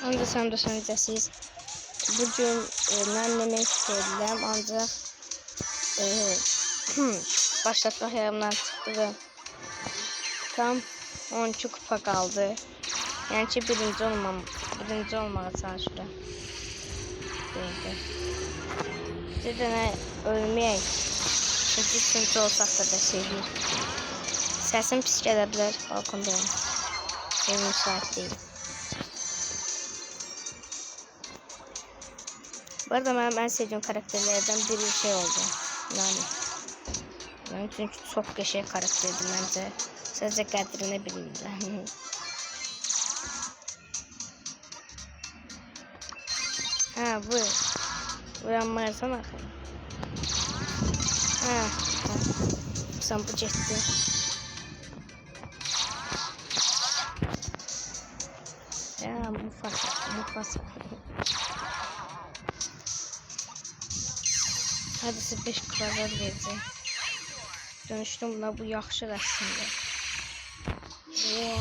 Ancaq sən də necəsiz? Bugün mən demək istəyirəm, ancaq başlatmaq yaramdan çıxdı və tam 12 kupa qaldı. Yəni ki, birinci olmağa çalışıram. Bir dənə ölməyək. Çünki üçüncü olsaq da sevir. Səsim pis gələ bilər, balkondayım. Evim müsait deyil. Bu arada mənim ən sevdiyim karakterlərdən biri şey oldu. Nani. Yəni çünki çox qəşəng karakterdir məncə. Sadəcə qədrini bilmirəm. Ha bu. Uyanmayarsan axı. Ha. Sən bu getdi. Ya Mufasa. Hadi size 5 kvadrat vereceğim. Dönüştüm buna, bu yaxşı aslında. Wow.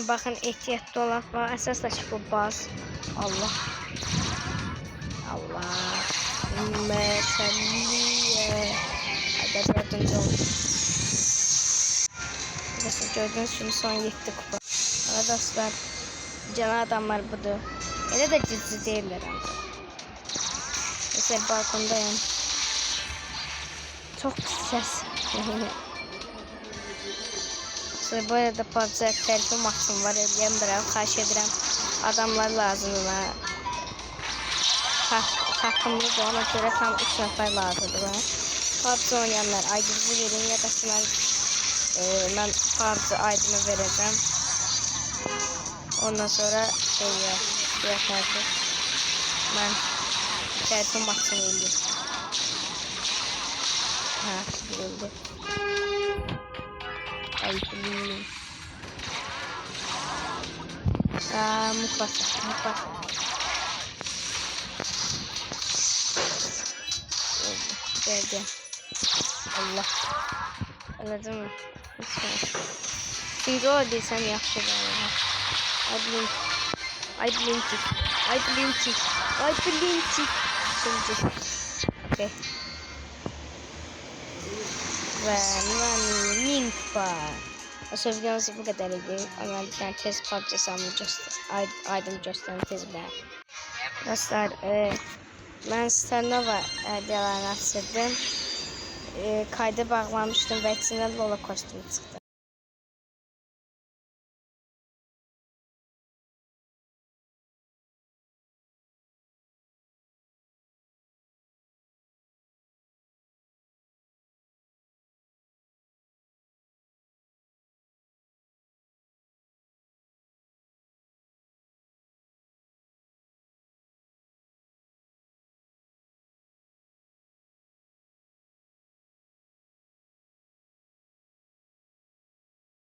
Bakın ehtiyatlı olaq var. Əsasdaşı bu baz. Allah. Məsəlliyə. Hadi dördüncü oldu. Nasıl gördünüz şimdi son 7 kupa. Arkadaşlar cana adamlar budur. Elə də ciddi değiller ancaq. Mesela balkondayım. Çok ses. Bu arada PUBG telifi maksimum var. Eləyəm, xahiş edirəm. Adamlar lazımdır. Takımlıdır, ona görə tam 3 nəfər lazımdır. PUBG oynayanlar aydınızı verin ya da mən PUBG aydını verəcəm. Ondan sonra artık ben telefon maksimum eləyim. Ha, öldü. Ay bilmiyorum. Mufasa. Geldi. Allah. Anladın mı? Çünkü o desem yaxşı galiba. I blink it. Şimdi. Okay. Ve Ninfa. O videomuz bu kadar idi. Ama bir tane test PUBG aydım gösteren tez ben. Dostlar, ben Starnova hediyalarını açırdım. Kayda bağlamıştım ve içinden Lola kostümü çıktı.